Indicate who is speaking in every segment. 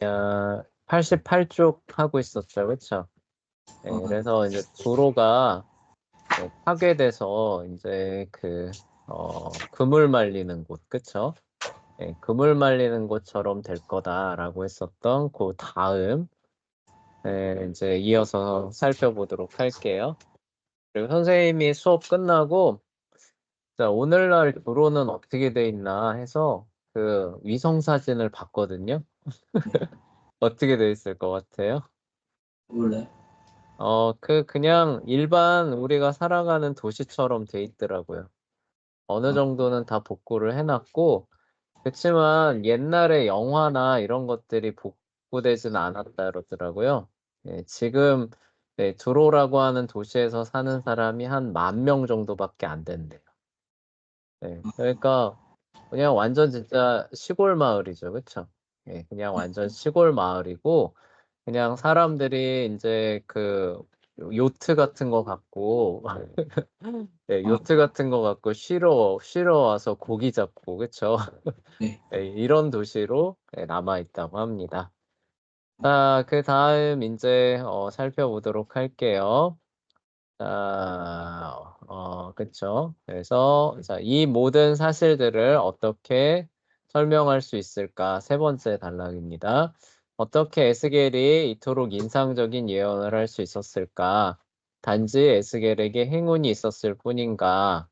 Speaker 1: 88쪽 하고 있었죠, 그쵸? 네, 그래서 이제 도로가 파괴돼서 이제 그물 말리는 곳, 그쵸? 네, 그물 말리는 곳처럼 될 거다라고 했었던 그 다음 이제 이어서 살펴보도록 할게요. 그리고 선생님이 수업 끝나고 자, 오늘날 도로는 어떻게 돼 있나 해서 그 위성 사진을 봤거든요. 어떻게 돼 있을 것 같아요?
Speaker 2: 몰라요.
Speaker 1: 그냥 일반 우리가 살아가는 도시처럼 돼 있더라고요. 어느 정도는 다 복구를 해놨고, 그치만 옛날에 영화나 이런 것들이 복구되지는 않았다 그러더라고요. 예, 지금 두로라고 하는 도시에서 사는 사람이 한 10,000명 정도밖에 안 된대요. 네, 그러니까 그냥 완전 진짜 시골 마을이죠, 그쵸? 예, 그냥 완전 시골 마을이고, 그냥 사람들이 이제 그 요트 같은 거 갖고, 예,
Speaker 2: 아,
Speaker 1: 요트 같은 거 갖고 쉬러 와서 고기 잡고, 그쵸?
Speaker 2: 네.
Speaker 1: 예, 이런 도시로 남아 있다고 합니다. 자, 그 다음 이제 살펴보도록 할게요. 자, 그쵸. 그래서 자, 이 모든 사실들을 어떻게 설명할 수 있을까? 세 번째 단락입니다. 어떻게 에스겔이 이토록 인상적인 예언을 할 수 있었을까? 단지 에스겔에게 행운이 있었을 뿐인가?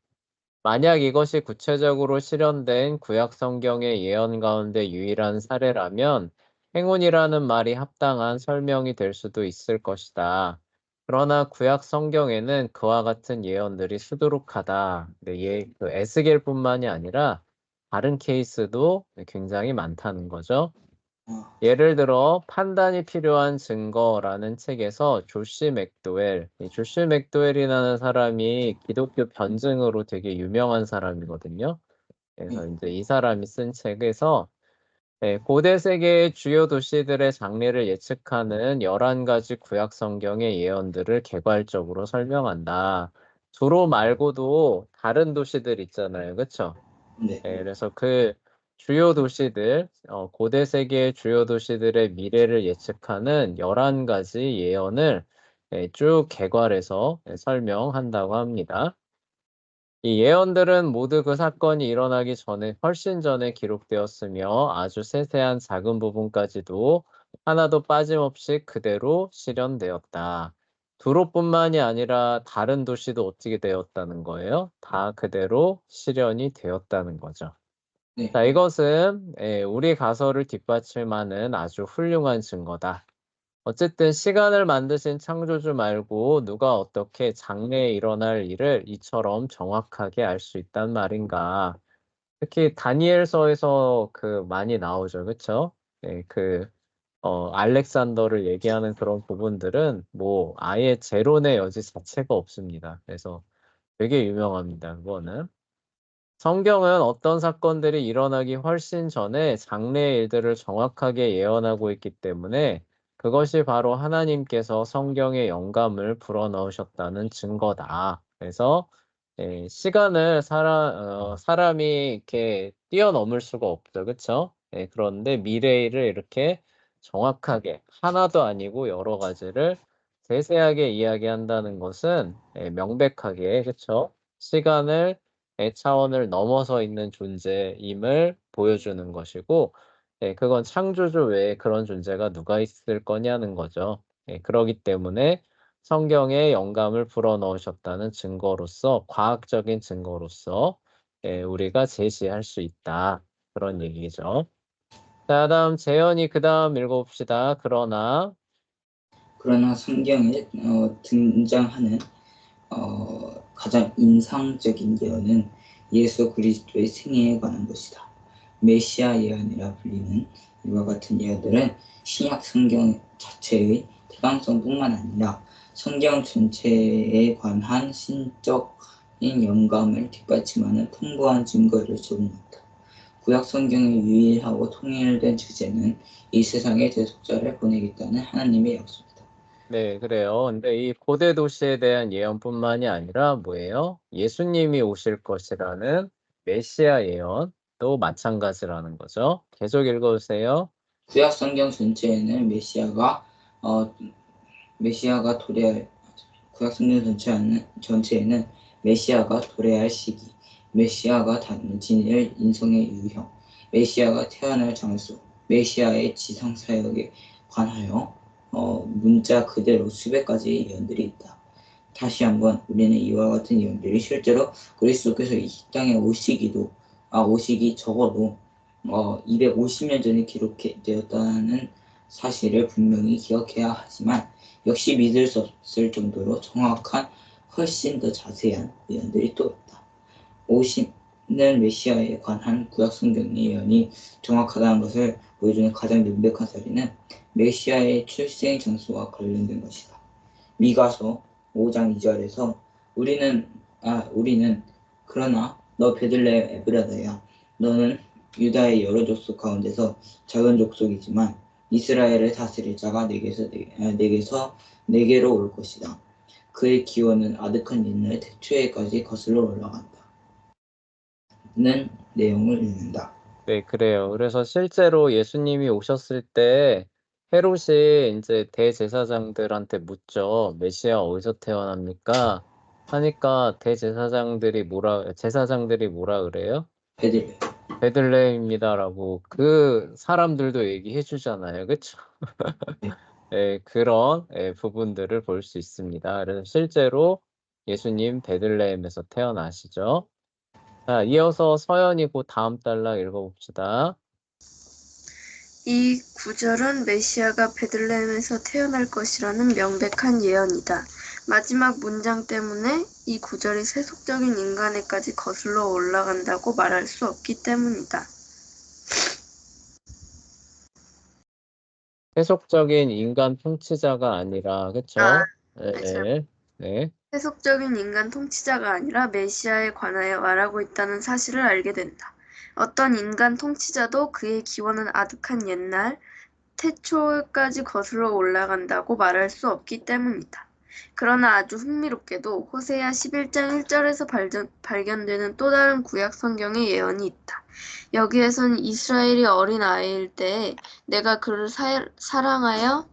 Speaker 1: 만약 이것이 구체적으로 실현된 구약 성경의 예언 가운데 유일한 사례라면 행운이라는 말이 합당한 설명이 될 수도 있을 것이다. 그러나 구약 성경에는 그와 같은 예언들이 수두룩하다. 그 에스겔뿐만이 아니라 다른 케이스도 굉장히 많다는 거죠.
Speaker 2: 아,
Speaker 1: 예를 들어 판단이 필요한 증거라는 책에서 이 조시 맥도웰이라는 사람이 기독교 변증으로 되게 유명한 사람이거든요. 그래서
Speaker 2: 네.
Speaker 1: 이제 이 사람이 쓴 책에서 고대 세계의 주요 도시들의 장래를 예측하는 11가지 구약 성경의 예언들을 개괄적으로 설명한다. 두로 말고도 다른 도시들 있잖아요. 그쵸?
Speaker 2: 네.
Speaker 1: 그래서 그 주요 도시들, 고대 세계의 주요 도시들의 미래를 예측하는 11가지 예언을 쭉 개괄해서 설명한다고 합니다. 이 예언들은 모두 그 사건이 일어나기 전에 훨씬 전에 기록되었으며 아주 세세한 작은 부분까지도 하나도 빠짐없이 그대로 실현되었다. 두로뿐만이 아니라 다른 도시도 어떻게 되었다는 거예요? 다 그대로 실현이 되었다는 거죠.
Speaker 2: 네.
Speaker 1: 자, 이것은 우리 가설을 뒷받침하는 아주 훌륭한 증거다. 어쨌든 시간을 만드신 창조주 말고 누가 어떻게 장래에 일어날 일을 이처럼 정확하게 알 수 있단 말인가. 특히 다니엘서에서 그 많이 나오죠. 그쵸? 알렉산더를 얘기하는 그런 부분들은 뭐 아예 제론의 여지 자체가 없습니다. 그래서 되게 유명합니다. 그거는. 성경은 어떤 사건들이 일어나기 훨씬 전에 장래의 일들을 정확하게 예언하고 있기 때문에 그것이 바로 하나님께서 성경에 영감을 불어넣으셨다는 증거다. 그래서 시간을 사람이 이렇게 뛰어넘을 수가 없죠. 그렇죠? 그런데 미래를 이렇게 정확하게 하나도 아니고 여러 가지를 세세하게 이야기한다는 것은 명백하게 그렇죠? 시간을 차원을 넘어서 있는 존재임을 보여주는 것이고, 그건 창조주 외에 그런 존재가 누가 있을 거냐는 거죠. 그러기 때문에 성경에 영감을 불어넣으셨다는 증거로서, 과학적인 증거로서 우리가 제시할 수 있다. 그런 얘기죠. 자, 다음 재현이 그 다음 읽어봅시다.
Speaker 2: 그러나 성경에 등장하는 가장 인상적인 예언은 예수 그리스도의 생애에 관한 것이다. 메시아 예언이라 불리는 이와 같은 예언들은 신약 성경 자체의 태강성뿐만 아니라 성경 전체에 관한 신적인 영감을 뒷받침하는 풍부한 증거를 제공한다. 구약 성경의 유일하고 통일된 주제는 이 세상에 대속자를 보내겠다는 하나님의 약속이다.
Speaker 1: 네, 그래요. 근데 이 고대 도시에 대한 예언뿐만이 아니라 뭐예요? 예수님이 오실 것이라는 메시아 예언도 마찬가지라는 거죠. 계속 읽어주세요.
Speaker 2: 구약 성경 전체에는 어, 메시아가 도래할 구약 성경 전체에는 메시아가 도래할 시기, 메시아가 지닐 인성의 유형, 메시아가 태어날 장소, 메시아의 지상 사역에 관하여 문자 그대로 수백 가지의 예언들이 있다. 다시 한번 우리는 이와 같은 예언들이 실제로 그리스도께서 이 땅에 오시기 적어도 250년 전에 기록되었다는 사실을 분명히 기억해야 하지만 역시 믿을 수 없을 정도로 정확한 훨씬 더 자세한 예언들이 또 있다. 오시는 메시아에 관한 구약 성경의 예언이 정확하다는 것을 보여주는 가장 명백한 사례는 메시아의 출생 장소와 관련된 것이다. 미가서 5장 2절에서 우리는 그러나 너 베들레헴 에브라다야 너는 유다의 여러 족속 가운데서 작은 족속이지만 이스라엘을 다스릴 자가 내게로 올 것이다. 그의 기원은 아득한 옛날 태초에까지 거슬러 올라간다. 는 내용을 읽는다.
Speaker 1: 네, 그래요. 그래서 실제로 예수님이 오셨을 때 헤롯이 이제 대제사장들한테 묻죠. 메시아 어디서 태어납니까? 하니까 제사장들이 뭐라 그래요?
Speaker 2: 베들레헴.
Speaker 1: 베들레헴입니다라고 그 사람들도 얘기해 주잖아요. 그쵸?
Speaker 2: 네.
Speaker 1: 예, 그런 부분들을 볼 수 있습니다. 그래서 실제로 예수님 베들레헴에서 태어나시죠. 자, 이어서 서연이고 다음 단락 읽어봅시다.
Speaker 3: 이 구절은 메시아가 베들레헴에서 태어날 것이라는 명백한 예언이다. 마지막 문장 때문에 이 구절이 세속적인 인간에까지 거슬러 올라간다고 말할 수 없기 때문이다.
Speaker 1: 세속적인 인간 통치자가 아니라, 그쵸?
Speaker 3: 잘
Speaker 1: 네, 네.
Speaker 3: 세속적인 인간 통치자가 아니라 메시아에 관하여 말하고 있다는 사실을 알게 된다. 어떤 인간 통치자도 그의 기원은 아득한 옛날, 태초까지 거슬러 올라간다고 말할 수 없기 때문이다. 그러나 아주 흥미롭게도 호세아 11장 1절에서 발견되는 또 다른 구약 성경의 예언이 있다. 여기에서는 이스라엘이 어린 아이일 때에 내가 그를 사랑하여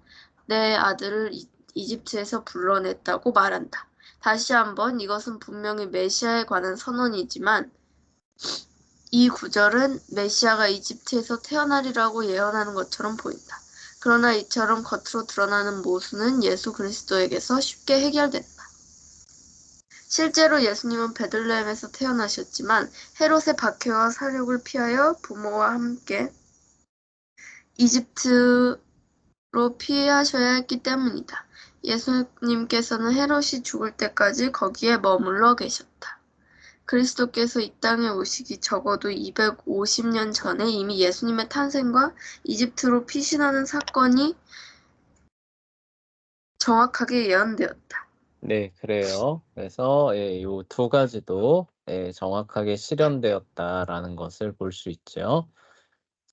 Speaker 3: 내 아들을 이집트에서 불러냈다고 말한다. 다시 한번 이것은 분명히 메시아에 관한 선언이지만 이 구절은 메시아가 이집트에서 태어나리라고 예언하는 것처럼 보인다. 그러나 이처럼 겉으로 드러나는 모순은 예수 그리스도에게서 쉽게 해결된다. 실제로 예수님은 베들레헴에서 태어나셨지만 헤롯의 박해와 살육을 피하여 부모와 함께 이집트로 피하셔야 했기 때문이다. 예수님께서는 헤롯이 죽을 때까지 거기에 머물러 계셨다. 그리스도께서 이 땅에 오시기 적어도 250년 전에 이미 예수님의 탄생과 이집트로 피신하는 사건이 정확하게 예언되었다.
Speaker 1: 네, 그래요. 그래서 요 두 가지도 정확하게 실현되었다라는 것을 볼 수 있죠.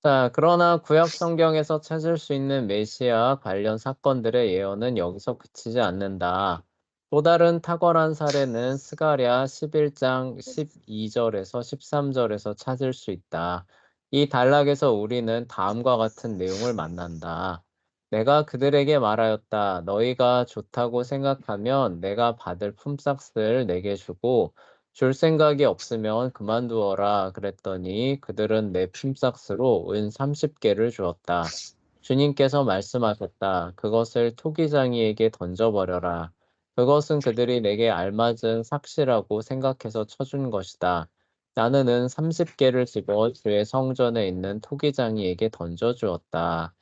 Speaker 1: 자, 그러나 구약 성경에서 찾을 수 있는 메시아 관련 사건들의 예언은 여기서 그치지 않는다. 또 다른 탁월한 사례는 스가랴 11장 12절에서 13절에서 찾을 수 있다. 이 단락에서 우리는 다음과 같은 내용을 만난다. 내가 그들에게 말하였다. 너희가 좋다고 생각하면 내가 받을 품삯을 내게 주고 줄 생각이 없으면 그만두어라 그랬더니 그들은 내 품삯으로 은 30개를 주었다. 주님께서 말씀하셨다. 그것을 토기장이에게 던져버려라. 그것은 그들이 내게 알맞은 삭시라고 생각해서 쳐준 것이다. 나는 은 30개를 집어 주의 성전에 있는 토기장이에게 던져주었다.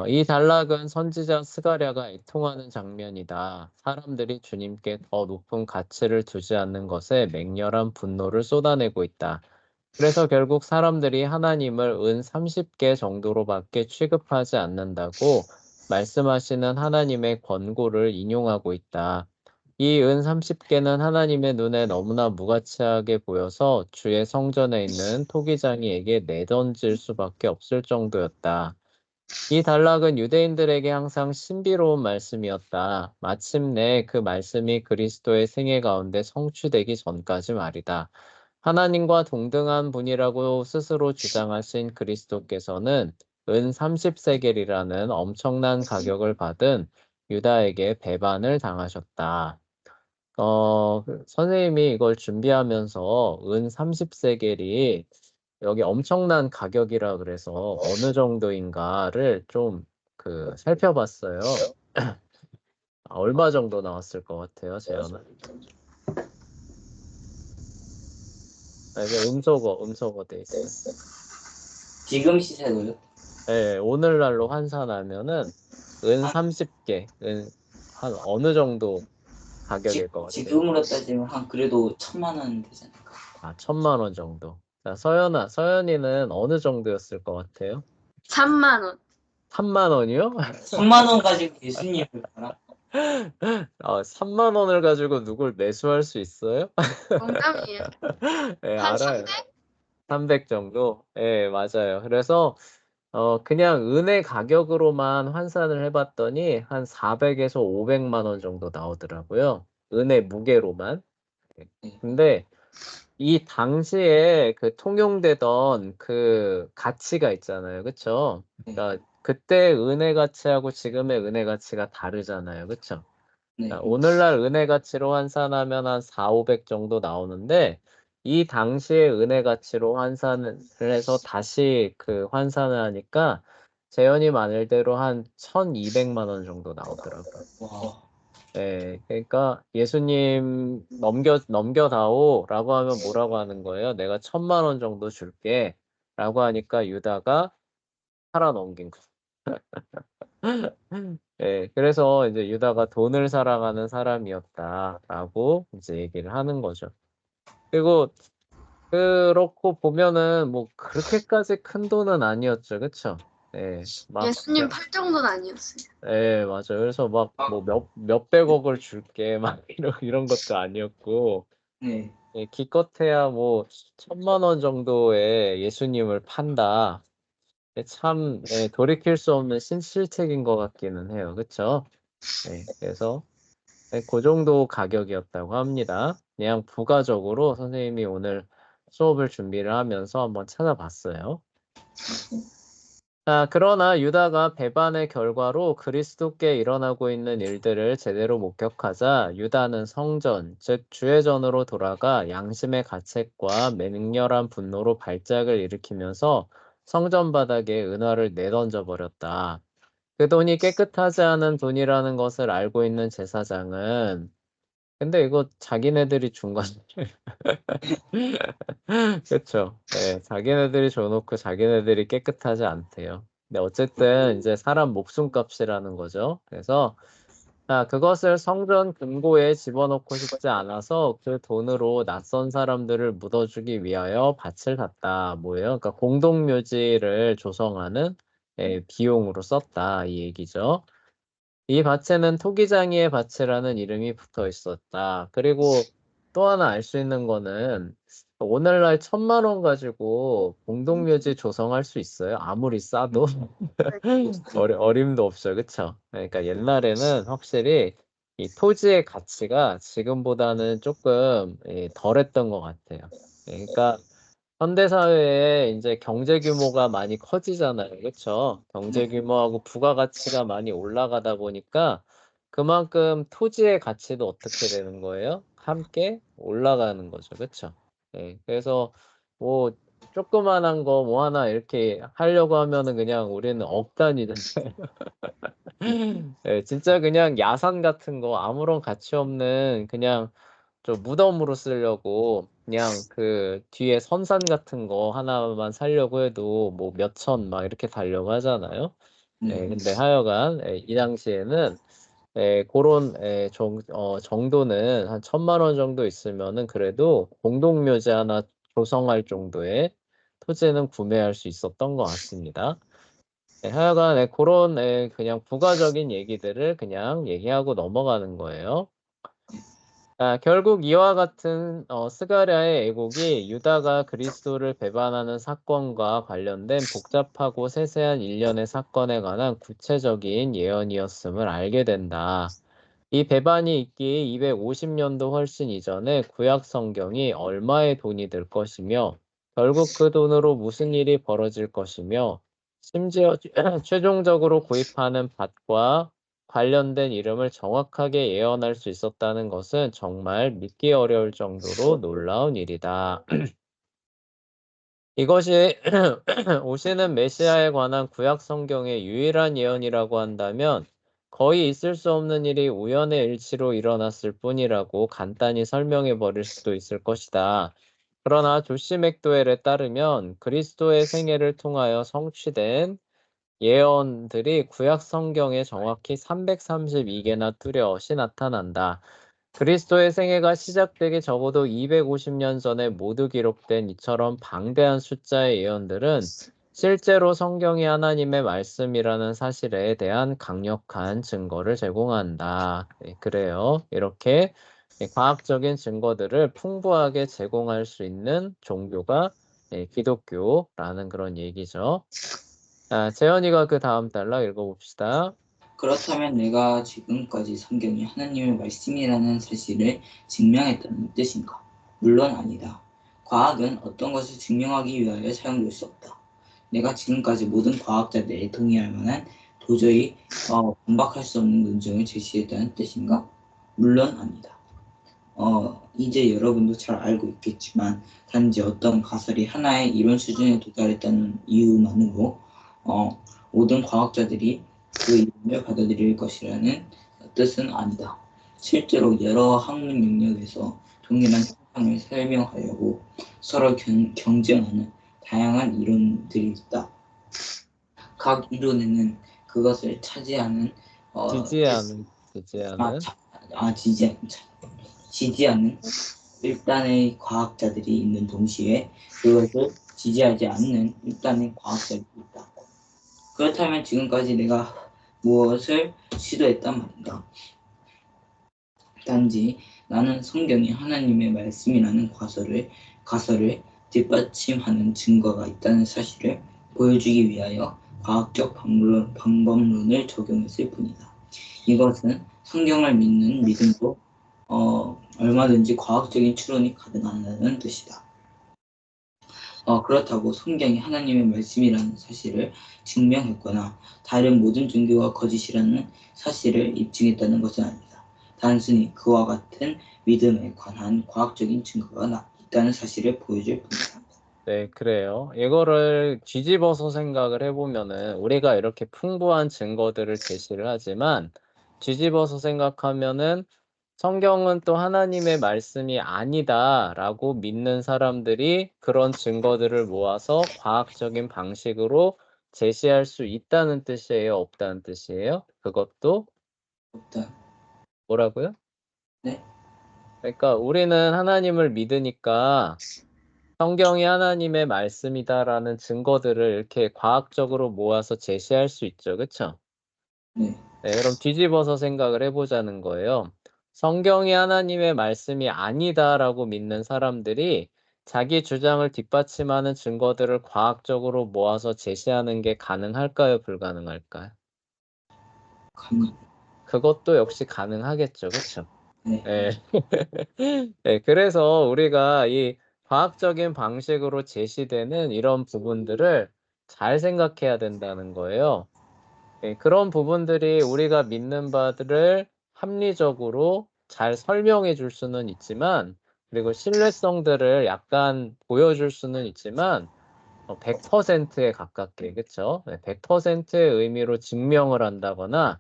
Speaker 1: 이 단락은 선지자 스가랴가 애통하는 장면이다. 사람들이 주님께 더 높은 가치를 두지 않는 것에 맹렬한 분노를 쏟아내고 있다. 그래서 결국 사람들이 하나님을 은 30개 정도로밖에 취급하지 않는다고 말씀하시는 하나님의 권고를 인용하고 있다. 이 은 30개는 하나님의 눈에 너무나 무가치하게 보여서 주의 성전에 있는 토기장이에게 내던질 수밖에 없을 정도였다. 이 단락은 유대인들에게 항상 신비로운 말씀이었다. 마침내 그 말씀이 그리스도의 생애 가운데 성취되기 전까지 말이다. 하나님과 동등한 분이라고 스스로 주장하신 그리스도께서는 은 30세겔이라는 엄청난 가격을 받은 유다에게 배반을 당하셨다. 선생님이 이걸 준비하면서 은 30세겔이 여기 엄청난 가격이라 그래서 어느 정도인가를 좀 살펴봤어요. 얼마 정도 나왔을 것 같아요, 재현은? 이게 음소거 돼 있어요.
Speaker 2: 지금 시세로요?
Speaker 1: 네, 오늘날로 환산하면은 은 30개, 한 어느 정도 가격일 것 같아요?
Speaker 2: 지금으로 따지면 한 그래도 1,000만 원 되지 않을까?
Speaker 1: 1,000만 원 정도. 자, 서연이는 어느 정도였을 것 같아요?
Speaker 3: 3만 원.
Speaker 1: 3만 원이요?
Speaker 2: 3만 원 가지고 예수님을 봐라.
Speaker 1: 3만 원을 가지고 누굴 매수할 수 있어요?
Speaker 3: 농담이에요.
Speaker 1: 네,
Speaker 3: 한
Speaker 1: 알아요.
Speaker 3: 300?
Speaker 1: 300 정도? 네, 맞아요. 그래서 그냥 은의 가격으로만 환산을 해봤더니 한 400에서 500만 원 정도 나오더라고요. 은의 무게로만. 근데 이 당시에 통용되던 가치가 있잖아요. 그쵸? 그러니까 그때 은의 가치하고 지금의 은의 가치가 다르잖아요. 그쵸?
Speaker 2: 네.
Speaker 1: 오늘날 은의 가치로 환산하면 한 4, 500 정도 나오는데 이 당시의 은의 가치로 환산을 해서 다시 환산을 하니까 재현이 말대로 한 1,200만 원 정도 나오더라고요.
Speaker 2: 와.
Speaker 1: 네, 그러니까 예수님 넘겨다오라고 하면 뭐라고 하는 거예요? 내가 1,000만 원 정도 줄게 라고 하니까 유다가 팔아 넘긴 거. 네, 그래서 이제 유다가 돈을 사랑하는 사람이었다라고 이제 얘기를 하는 거죠. 그리고 그렇고 보면은 뭐 그렇게까지 큰 돈은 아니었죠, 그쵸? 네,
Speaker 3: 예수님 팔 정도는 아니었어요.
Speaker 1: 네, 맞아요. 그래서 막 뭐 몇백억을 줄게 막 이런 것도 아니었고,
Speaker 2: 네.
Speaker 1: 기껏해야 뭐 1,000만 원 정도에 예수님을 판다. 참 돌이킬 수 없는 실책인 것 같기는 해요, 그쵸? 네, 그래서 그 정도 가격이었다고 합니다. 그냥 부가적으로 선생님이 오늘 수업을 준비를 하면서 한번 찾아봤어요. 그러나 유다가 배반의 결과로 그리스도께 일어나고 있는 일들을 제대로 목격하자 유다는 성전, 즉 주의전으로 돌아가 양심의 가책과 맹렬한 분노로 발작을 일으키면서 성전 바닥에 은화를 내던져 버렸다. 그 돈이 깨끗하지 않은 돈이라는 것을 알고 있는 제사장은 근데 이거 자기네들이 준 건데. 그쵸. 네, 자기네들이 줘놓고 자기네들이 깨끗하지 않대요. 근데 어쨌든 이제 사람 목숨값이라는 거죠. 그래서 그것을 성전 금고에 집어넣고 싶지 않아서 그 돈으로 낯선 사람들을 묻어주기 위하여 밭을 샀다. 뭐예요? 그러니까 공동묘지를 조성하는 비용으로 썼다. 이 얘기죠. 이 밭에는 토기장이의 밭이라는 이름이 붙어 있었다. 그리고 또 하나 알 수 있는 거는 오늘날 1,000만 원 가지고 공동묘지 조성할 수 있어요? 아무리 싸도 어림도 없죠, 그쵸? 그러니까 옛날에는 확실히 이 토지의 가치가 지금보다는 조금 덜했던 것 같아요. 그러니까 현대 사회에 이제 경제 규모가 많이 커지잖아요. 그쵸? 경제 규모하고 부가가치가 많이 올라가다 보니까 그만큼 토지의 가치도 어떻게 되는 거예요? 함께 올라가는 거죠. 그쵸? 그래서 뭐 조그만한 거 뭐 하나 이렇게 하려고 하면은 그냥 우리는 억 단위잖아요. 진짜 그냥 야산 같은 거 아무런 가치 없는 그냥 좀 무덤으로 쓰려고 그냥 뒤에 선산 같은 거 하나만 살려고 해도 뭐 몇천 막 이렇게 달려고 하잖아요. 근데 하여간 이 당시에는 그런 정도는 한 1,000만 원 정도 있으면은 그래도 공동묘지 하나 조성할 정도의 토지는 구매할 수 있었던 것 같습니다. 하여간 그런 그냥 부가적인 얘기들을 그냥 얘기하고 넘어가는 거예요. 결국 이와 같은 스가랴의 애곡이 유다가 그리스도를 배반하는 사건과 관련된 복잡하고 세세한 일련의 사건에 관한 구체적인 예언이었음을 알게 된다. 이 배반이 있기 250년도 훨씬 이전에 구약 성경이 얼마의 돈이 될 것이며 결국 그 돈으로 무슨 일이 벌어질 것이며 심지어 최종적으로 구입하는 밭과 관련된 이름을 정확하게 예언할 수 있었다는 것은 정말 믿기 어려울 정도로 놀라운 일이다. 이것이 오시는 메시아에 관한 구약 성경의 유일한 예언이라고 한다면 거의 있을 수 없는 일이 우연의 일치로 일어났을 뿐이라고 간단히 설명해 버릴 수도 있을 것이다. 그러나 조시 맥도웰에 따르면 그리스도의 생애를 통하여 성취된 예언들이 구약 성경에 정확히 332개나 뚜렷이 나타난다. 그리스도의 생애가 시작되기 적어도 250년 전에 모두 기록된 이처럼 방대한 숫자의 예언들은 실제로 성경이 하나님의 말씀이라는 사실에 대한 강력한 증거를 제공한다. 네, 그래요. 이렇게 과학적인 증거들을 풍부하게 제공할 수 있는 종교가 기독교라는 그런 얘기죠. 재현이가 그 다음 달락 읽어봅시다.
Speaker 2: 그렇다면 내가 지금까지 성경이 하나님의 말씀이라는 사실을 증명했다는 뜻인가? 물론 아니다. 과학은 어떤 것을 증명하기 위하여 사용될 수 없다. 내가 지금까지 모든 과학자들이 동의할 만한 도저히 반박할 수 없는 논증을 제시했다는 뜻인가? 물론 아니다. 이제 여러분도 잘 알고 있겠지만 단지 어떤 가설이 하나의 이론 수준에 도달했다는 이유만으로 모든 과학자들이 그 이론을 받아들일 것이라는 뜻은 아니다. 실제로 여러 학문 영역에서 동일한 현상을 설명하려고 서로 경쟁하는 다양한 이론들이 있다. 각 이론에는 그것을 차지하는 지지하는 일단의 과학자들이 있는 동시에 그것을 지지하지 않는 일단의 과학자들이 있다. 그렇다면 지금까지 내가 무엇을 시도했단 말인가? 단지 나는 성경이 하나님의 말씀이라는 가설을 뒷받침하는 증거가 있다는 사실을 보여주기 위하여 과학적 방법론을 적용했을 뿐이다. 이것은 성경을 믿는 믿음도 얼마든지 과학적인 추론이 가능하다는 뜻이다. 그렇다고 성경이 하나님의 말씀이라는 사실을 증명했거나 다른 모든 종교가 거짓이라는 사실을 입증했다는 것은 아니다. 단순히 그와 같은 믿음에 관한 과학적인 증거가 있다는 사실을 보여줄 뿐이다.
Speaker 1: 네, 그래요. 이거를 뒤집어서 생각을 해보면은 우리가 이렇게 풍부한 증거들을 제시를 하지만 뒤집어서 생각하면은 성경은 또 하나님의 말씀이 아니다라고 믿는 사람들이 그런 증거들을 모아서 과학적인 방식으로 제시할 수 있다는 뜻이에요? 없다는 뜻이에요? 그것도
Speaker 2: 없다.
Speaker 1: 뭐라고요?
Speaker 2: 네?
Speaker 1: 그러니까 우리는 하나님을 믿으니까 성경이 하나님의 말씀이다라는 증거들을 이렇게 과학적으로 모아서 제시할 수 있죠. 그쵸?
Speaker 2: 네.
Speaker 1: 네, 그럼 뒤집어서 생각을 해보자는 거예요. 성경이 하나님의 말씀이 아니다라고 믿는 사람들이 자기 주장을 뒷받침하는 증거들을 과학적으로 모아서 제시하는 게 가능할까요? 불가능할까요? 그것도 역시 가능하겠죠. 그쵸?
Speaker 2: 네.
Speaker 1: 네. 네, 그래서 우리가 이 과학적인 방식으로 제시되는 이런 부분들을 잘 생각해야 된다는 거예요. 예, 그런 부분들이 우리가 믿는 바들을 합리적으로 잘 설명해 줄 수는 있지만, 그리고 신뢰성들을 약간 보여줄 수는 있지만, 100%에 가깝게, 그쵸? 100%의 의미로 증명을 한다거나,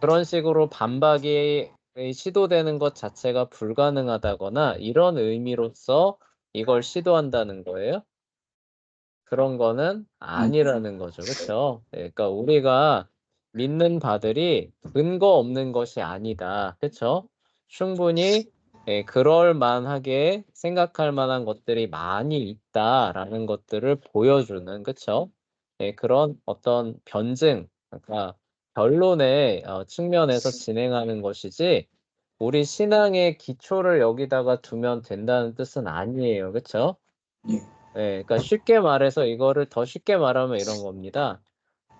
Speaker 1: 그런 식으로 반박이 시도되는 것 자체가 불가능하다거나, 이런 의미로서 이걸 시도한다는 거예요. 그런 거는 아니라는 거죠. 그쵸? 그러니까 우리가 믿는 바들이 근거 없는 것이 아니다. 그쵸? 충분히 그럴 만하게 생각할 만한 것들이 많이 있다라는 것들을 보여주는, 그쵸? 그런 어떤 변증, 그러니까 결론의 측면에서 진행하는 것이지 우리 신앙의 기초를 여기다가 두면 된다는 뜻은 아니에요. 그쵸?
Speaker 2: 네.
Speaker 1: 그러니까 쉽게 말해서 이거를 더 쉽게 말하면 이런 겁니다.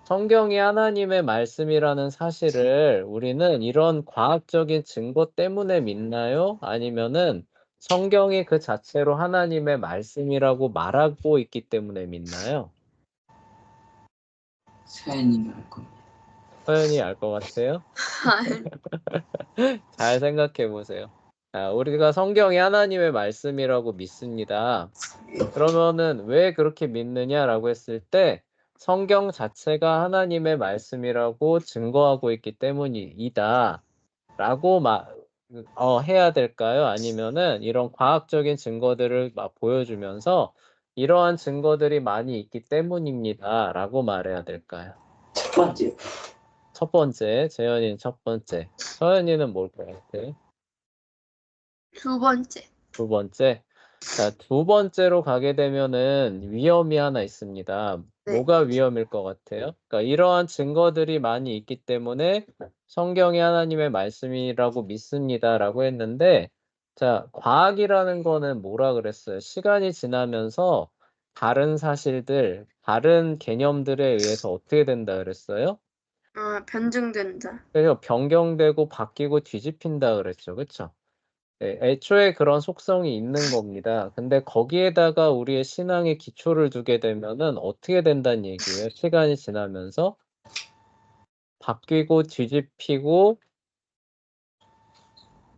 Speaker 1: 성경이 하나님의 말씀이라는 사실을 우리는 이런 과학적인 증거 때문에 믿나요? 아니면은 성경이 그 자체로 하나님의 말씀이라고 말하고 있기 때문에 믿나요?
Speaker 2: 서연님이 알 겁니다.
Speaker 1: 서연이 알 것 같아요? 잘 생각해 보세요. 자, 우리가 성경이 하나님의 말씀이라고 믿습니다. 그러면은 왜 그렇게 믿느냐라고 했을 때 성경 자체가 하나님의 말씀이라고 증거하고 있기 때문이다. 라고 해야 될까요? 아니면은 이런 과학적인 증거들을 막 보여주면서 이러한 증거들이 많이 있기 때문입니다. 라고 말해야 될까요?
Speaker 2: 첫 번째.
Speaker 1: 첫 번째, 재현이는 첫 번째. 서현이는 뭘 것 같아요?
Speaker 3: 두 번째.
Speaker 1: 두 번째. 자, 두 번째로 가게 되면은 위험이 하나 있습니다.
Speaker 3: 네.
Speaker 1: 뭐가 위험일 것 같아요? 그러니까 이러한 증거들이 많이 있기 때문에 성경이 하나님의 말씀이라고 믿습니다라고 했는데, 자, 과학이라는 거는 뭐라 그랬어요? 시간이 지나면서 다른 사실들, 다른 개념들에 의해서 어떻게 된다 그랬어요?
Speaker 3: 변증된다.
Speaker 1: 그래서 변경되고 바뀌고 뒤집힌다 그랬죠. 그쵸? 네, 애초에 그런 속성이 있는 겁니다. 근데 거기에다가 우리의 신앙의 기초를 두게 되면은 어떻게 된다는 얘기예요? 시간이 지나면서 바뀌고 뒤집히고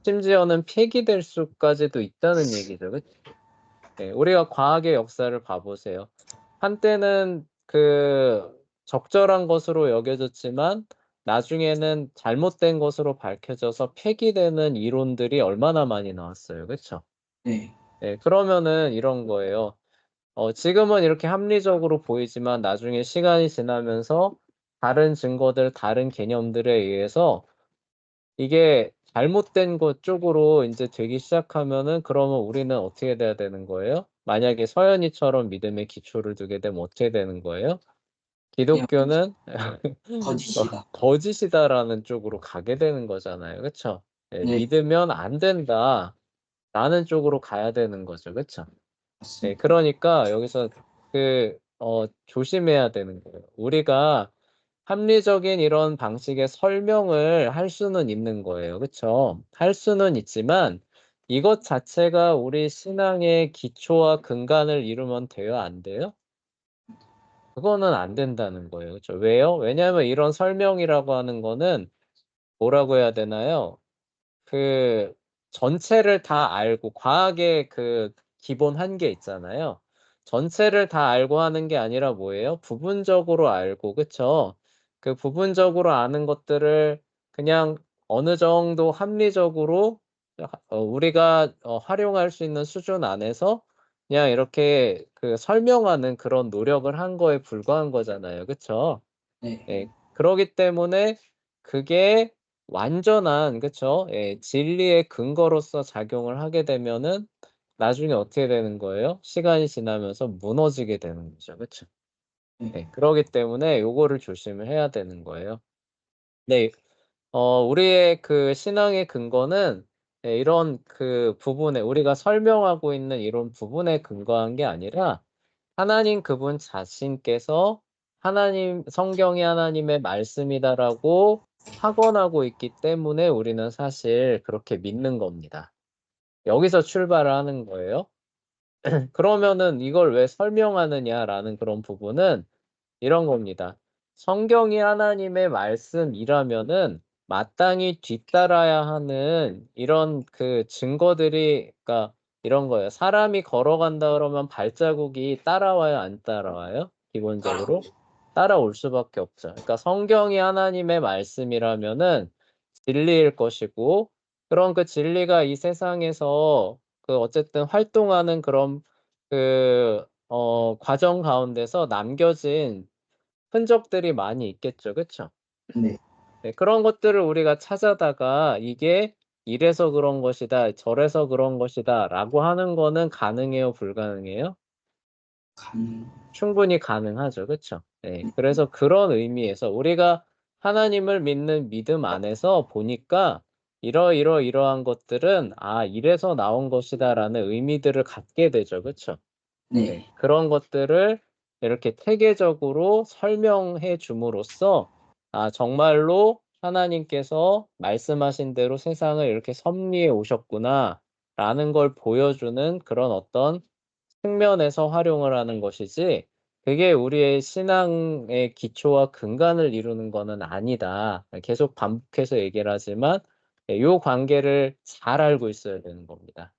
Speaker 1: 심지어는 폐기될 수까지도 있다는 얘기죠. 그쵸? 네, 우리가 과학의 역사를 봐보세요. 한때는 적절한 것으로 여겨졌지만 나중에는 잘못된 것으로 밝혀져서 폐기되는 이론들이 얼마나 많이 나왔어요. 그쵸?
Speaker 2: 네.
Speaker 1: 네, 그러면은 이런 거예요. 지금은 이렇게 합리적으로 보이지만 나중에 시간이 지나면서 다른 증거들, 다른 개념들에 의해서 이게 잘못된 것 쪽으로 인제 되기 시작하면은 그러면 우리는 어떻게 돼야 되는 거예요? 만약에 서연이처럼 믿음의 기초를 두게 되면 어떻게 되는 거예요?
Speaker 2: 그냥
Speaker 1: 기독교는
Speaker 2: 거짓이다.
Speaker 1: 거짓이다라는 쪽으로 가게 되는 거잖아요. 그쵸? 예,
Speaker 2: 네.
Speaker 1: 믿으면 안 된다라는 쪽으로 가야 되는 거죠. 그쵸? 네,
Speaker 2: 맞습니다.
Speaker 1: 그러니까 여기서 조심해야 되는 거예요. 우리가 합리적인 이런 방식의 설명을 할 수는 있는 거예요. 그쵸? 할 수는 있지만 이것 자체가 우리 신앙의 기초와 근간을 이루면 돼요? 안 돼요? 그거는 안 된다는 거예요. 그쵸? 왜요? 왜냐하면 이런 설명이라고 하는 거는 뭐라고 해야 되나요? 전체를 다 알고 과학의 기본 한계 있잖아요. 전체를 다 알고 하는 게 아니라 뭐예요? 부분적으로 알고, 그쵸? 그 부분적으로 아는 것들을 그냥 어느 정도 합리적으로 우리가 활용할 수 있는 수준 안에서 그냥 이렇게 설명하는 그런 노력을 한 거에 불과한 거잖아요. 그쵸?
Speaker 2: 네.
Speaker 1: 예. 그러기 때문에 그게 완전한, 그쵸? 예, 진리의 근거로서 작용을 하게 되면은 나중에 어떻게 되는 거예요? 시간이 지나면서 무너지게 되는 거죠. 그쵸?
Speaker 2: 네.
Speaker 1: 예. 그러기 때문에 요거를 조심을 해야 되는 거예요. 네. 우리의 신앙의 근거는 예, 이런 부분에 우리가 설명하고 있는 이런 부분에 근거한 게 아니라 하나님 그분 자신께서 성경이 하나님의 말씀이다라고 확언하고 있기 때문에 우리는 사실 그렇게 믿는 겁니다. 여기서 출발을 하는 거예요. 그러면은 이걸 왜 설명하느냐라는 그런 부분은 이런 겁니다. 성경이 하나님의 말씀이라면은 마땅히 뒤따라야 하는 이런 증거들이, 그러니까 이런 거예요. 사람이 걸어간다 그러면 발자국이 따라와요, 안 따라와요? 기본적으로 따라올 수밖에 없죠. 그러니까 성경이 하나님의 말씀이라면은 진리일 것이고, 그런 진리가 이 세상에서 어쨌든 활동하는 그런 과정 가운데서 남겨진 흔적들이 많이 있겠죠. 그쵸?
Speaker 2: 네.
Speaker 1: 네, 그런 것들을 우리가 찾아다가 이게 이래서 그런 것이다, 저래서 그런 것이다라고 하는 거는 가능해요, 불가능해요?
Speaker 2: 간.
Speaker 1: 충분히 가능하죠. 그쵸? 네. 그래서 그런 의미에서 우리가 하나님을 믿는 믿음 안에서 보니까 이러이러이러한 것들은 '아 이래서 나온 것이다.'라는 의미들을 갖게 되죠. 그쵸?
Speaker 2: 네.
Speaker 1: 네. 그런 것들을 이렇게 체계적으로 설명해 줌으로써 '아 정말로 하나님께서 말씀하신 대로 세상을 이렇게 섭리해 오셨구나.'라는 걸 보여주는 그런 어떤 측면에서 활용을 하는 것이지, 그게 우리의 신앙의 기초와 근간을 이루는 거는 아니다. 계속 반복해서 얘기를 하지만 이 관계를 잘 알고 있어야 되는 겁니다.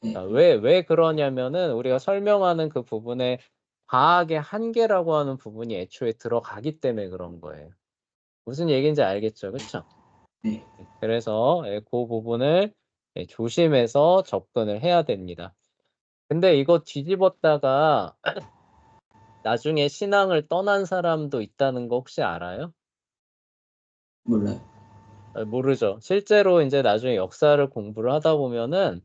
Speaker 2: 네.
Speaker 1: 왜 그러냐면은 우리가 설명하는 그 부분에 과학의 한계라고 하는 부분이 애초에 들어가기 때문에 그런 거예요. 무슨 얘기인지 알겠죠? 그쵸?
Speaker 2: 네.
Speaker 1: 그래서 그 부분을 조심해서 접근을 해야 됩니다. 근데 이거 뒤집었다가 나중에 신앙을 떠난 사람도 있다는 거 혹시 알아요?
Speaker 2: 몰라요.
Speaker 1: 모르죠. 실제로 인제 나중에 역사를 공부를 하다 보면은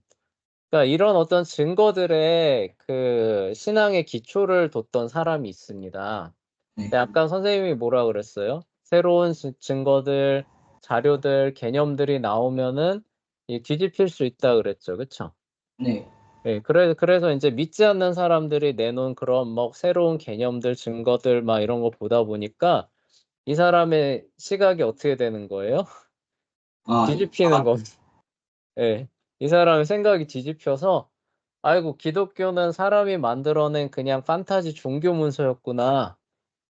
Speaker 1: 그러니까 이런 어떤 증거들에 그 신앙의 기초를 뒀던 사람이 있습니다.
Speaker 2: 네.
Speaker 1: 근데 아까 선생님이 뭐라 그랬어요? 새로운 증거들, 자료들, 개념들이 나오면은 이 뒤집힐 수 있다 그랬죠. 그쵸?
Speaker 2: 네.
Speaker 1: 예. 그래서 인제 믿지 않는 사람들이 내놓은 그런 뭐 새로운 개념들, 증거들 막 이런 거 보다 보니까 이 사람의 시각이 어떻게 되는 거예요?
Speaker 2: 아,
Speaker 1: 뒤집히는 겁 예. 이 사람의 생각이 뒤집혀서 '아이고 기독교는 사람이 만들어낸 그냥 판타지 종교 문서였구나.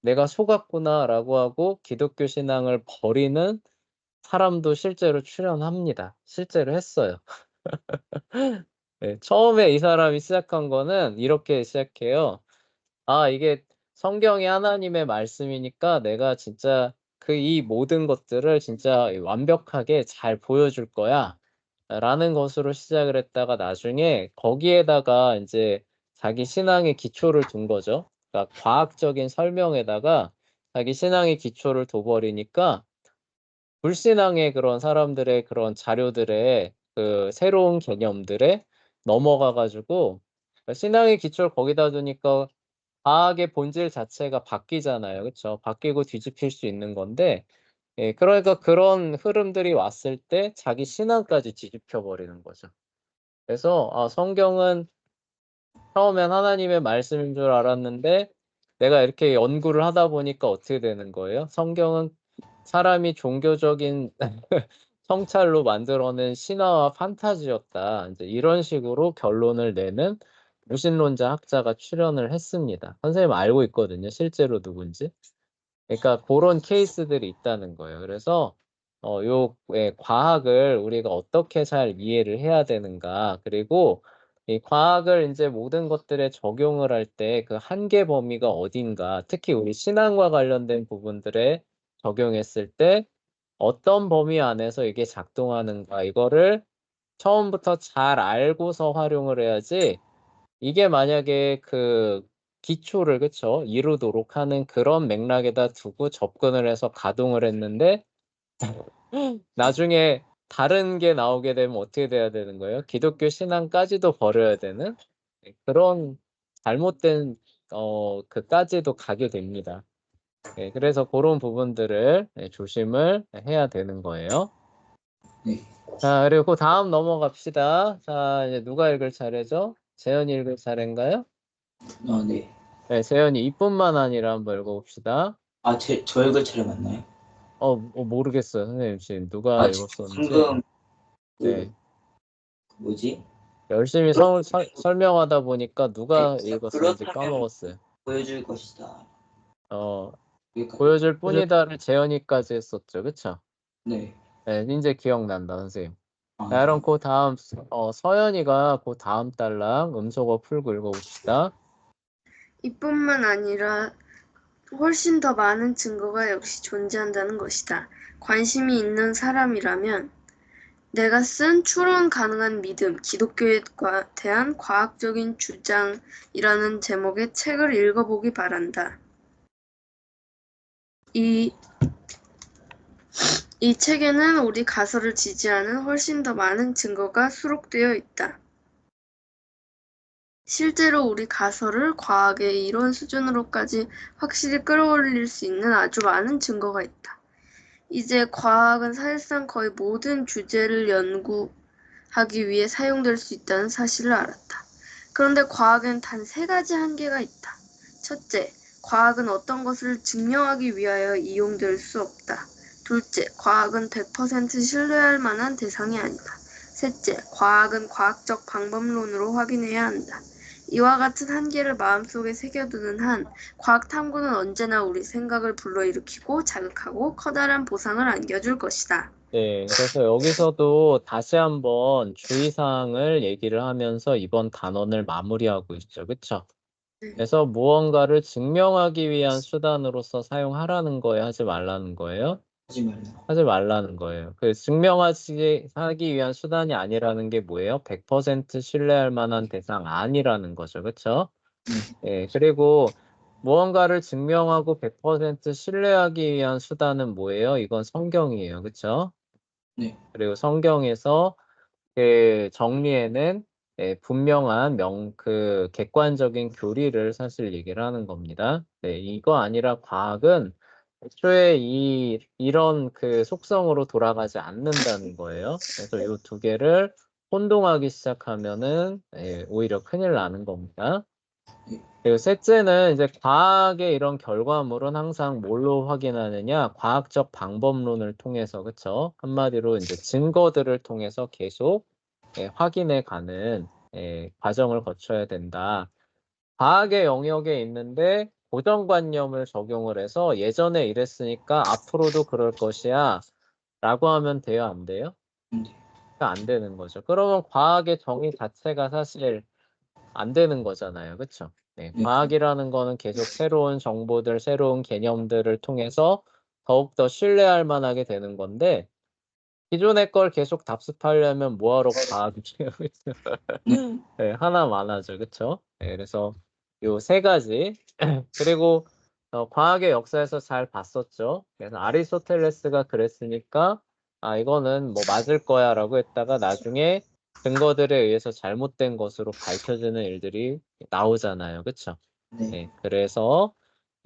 Speaker 1: 내가 속았구나.'라고 하고 기독교 신앙을 버리는 사람도 실제로 출현합니다. 실제로 했어요. 예. 처음에 이 사람이 시작한 거는 이렇게 시작해요. '아 이게 성경이 하나님의 말씀이니까 내가 진짜 이 모든 것들을 진짜 완벽하게 잘 보여줄 거야.'라는 것으로 시작을 했다가 나중에 거기에다가 인제 자기 신앙의 기초를 둔 거죠. 그러니까 과학적인 설명에다가 자기 신앙의 기초를 둬 버리니까 불신앙의 그런 사람들의 그런 자료들에 그 새로운 개념들에 넘어가 가지고 신앙의 기초를 거기다 두니까 과학의 본질 자체가 바뀌잖아요. 그쵸? 바뀌고 뒤집힐 수 있는 건데 예 그러니까 그런 흐름들이 왔을 때 자기 신앙까지 뒤집혀 버리는 거죠. 그래서 성경은 처음엔 하나님의 말씀인 줄 알았는데 내가 이렇게 연구를 하다 보니까 어떻게 되는 거예요? 성경은 사람이 종교적인 성찰로 만들어낸 신화와 판타지였다. 인제 이런 식으로 결론을 내는 무신론자 학자가 출연을 했습니다. 선생님 알고 있거든요, 실제로 누군지. 그러니까 고런 케이스들이 있다는 거예요. 그래서 과학을 우리가 어떻게 잘 이해를 해야 되는가 그리고 이 과학을 인제 모든 것들에 적용을 할 때 그 한계 범위가 어딘가 특히 우리 신앙과 관련된 부분들에 적용했을 때 어떤 범위 안에서 이게 작동하는가 이거를 처음부터 잘 알고서 활용을 해야지 이게 만약에 그 기초를 그쵸? 이루도록 하는 그런 맥락에다 두고 접근을 해서 가동을 했는데 나중에 다른 게 나오게 되면 어떻게 돼야 되는 거예요? 기독교 신앙까지도 버려야 되는 그런 잘못된 그까지도 가게 됩니다. 예 그래서 고런 부분들을 조심을 해야 되는 거예요.
Speaker 2: 네.
Speaker 1: 자 그리고 다음 넘어갑시다. 자 이제 누가 읽을 차례죠? 재현이 읽을 차례인가요?
Speaker 2: 네.
Speaker 1: 네 재현이 이뿐만 아니라 한번 읽어 봅시다.
Speaker 2: 저 읽을 차례 맞나요?
Speaker 1: 모르겠어요 선생님 지금 누가 읽었었는지.
Speaker 2: 방금
Speaker 1: 네.
Speaker 2: 뭐지?
Speaker 1: 열심히 설명하다 보니까
Speaker 2: 네.
Speaker 1: 누가 읽었었는지
Speaker 2: 그렇다면
Speaker 1: 까먹었어요.
Speaker 2: 보여줄 것이다.
Speaker 1: 어
Speaker 2: 여기까지.
Speaker 1: 보여줄 뿐이다를 재현이까지 했었죠. 그쵸?
Speaker 2: 네.
Speaker 1: 네 인제 기억난다 선생님. 자
Speaker 2: 네.
Speaker 1: 그럼 다음 서연이가 다음 달랑 음소거 풀고 읽어 봅시다.
Speaker 3: 이뿐만 아니라 훨씬 더 많은 증거가 역시 존재한다는 것이다. 관심이 있는 사람이라면 내가 쓴 추론 가능한 믿음, 기독교에 대한 과학적인 주장이라는 제목의 책을 읽어보기 바란다. 이 책에는 우리 가설을 지지하는 훨씬 더 많은 증거가 수록되어 있다. 실제로 우리 가설을 과학의 이론 수준으로까지 확실히 끌어올릴 수 있는 아주 많은 증거가 있다. 이제 과학은 사실상 거의 모든 주제를 연구하기 위해 사용될 수 있다는 사실을 알았다. 그런데 과학엔 단 3가지 한계가 있다. 첫째, 과학은 어떤 것을 증명하기 위하여 이용될 수 없다. 둘째, 과학은 100% 신뢰할 만한 대상이 아니다. 셋째, 과학은 과학적 방법론으로 확인해야 한다. 이와 같은 한계를 마음속에 새겨두는 한 과학 탐구는 언제나 우리 생각을 불러일으키고 자극하고 커다란 보상을 안겨줄 것이다.
Speaker 1: 네, 그래서 여기서도 다시 한번 주의사항을 얘기를 하면서 이번 단원을 마무리하고 있죠. 그쵸?
Speaker 3: 네.
Speaker 1: 그래서 무언가를 증명하기 위한 수단으로서 사용하라는 거예요? 하지 말라는 거예요?
Speaker 2: 하지 말라.
Speaker 1: 하지 말라는 거예요. 그 하기 위한 수단이 아니라는 게 뭐예요? 100% 신뢰할 만한 대상 아니라는 거죠. 그쵸? 예, 그리고 무언가를 증명하고 100% 신뢰하기 위한 수단은 뭐예요? 이건 성경이에요. 그쵸?
Speaker 2: 네.
Speaker 1: 그리고 성경에서 그 정리에는 분명한 객관적인 교리를 사실 얘기를 하는 겁니다. 네, 이거 아니라 과학은 애초에 이런 그 속성으로 돌아가지 않는다는 거예요. 그래서 이 두 개를 혼동하기 시작하면은 오히려 큰일 나는 겁니다. 그리고 셋째는 이제 과학의 이런 결과물은 항상 뭘로 확인하느냐? 과학적 방법론을 통해서, 그쵸? 한마디로 이제 증거들을 통해서 계속 확인해 가는 과정을 거쳐야 된다. 과학의 영역에 있는데 고정관념을 적용을 해서 예전에 이랬으니까 앞으로도 그럴 것이야 라고 하면 돼요, 안 돼요?
Speaker 2: 안 돼요.
Speaker 1: 안 되는 거죠. 그러면 과학의 정의 자체가 사실 안 되는 거잖아요. 그쵸? 네,
Speaker 2: 네.
Speaker 1: 과학이라는 거는 계속 새로운 정보들, 새로운 개념들을 통해서 더욱더 신뢰할 만하게 되는 건데 기존의 걸 계속 답습하려면 뭐하러 과학이에요? 네, 하나 많아져. 그쵸? 네, 그래서 요 세 가지. 그리고 과학의 역사에서 잘 봤었죠. 그래서 아리스토텔레스가 그랬으니까 이거는 뭐 맞을 거야라고 했다가 나중에 근거들에 의해서 잘못된 것으로 밝혀지는 일들이 나오잖아요. 그쵸?
Speaker 2: 네.
Speaker 1: 네, 그래서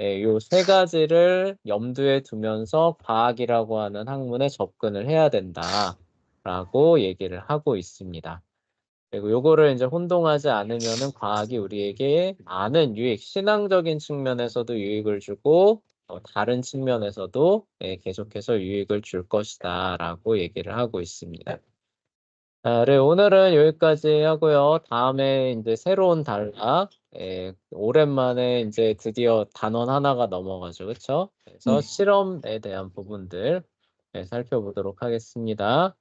Speaker 1: 요 세 가지를 염두에 두면서 과학이라고 하는 학문에 접근을 해야 된다라고 얘기를 하고 있습니다. 그리고 요거를 이제 혼동하지 않으면은 과학이 우리에게 많은 유익, 신앙적인 측면에서도 유익을 주고 다른 측면에서도 계속해서 유익을 줄 것이다라고 얘기를 하고 있습니다. 자, 네, 오늘은 여기까지 하고요. 다음에 이제 새로운 단락, 오랜만에 이제 드디어 단원 하나가 넘어가죠. 그쵸? 그래서
Speaker 2: 네.
Speaker 1: 실험에 대한 부분들 살펴보도록 하겠습니다.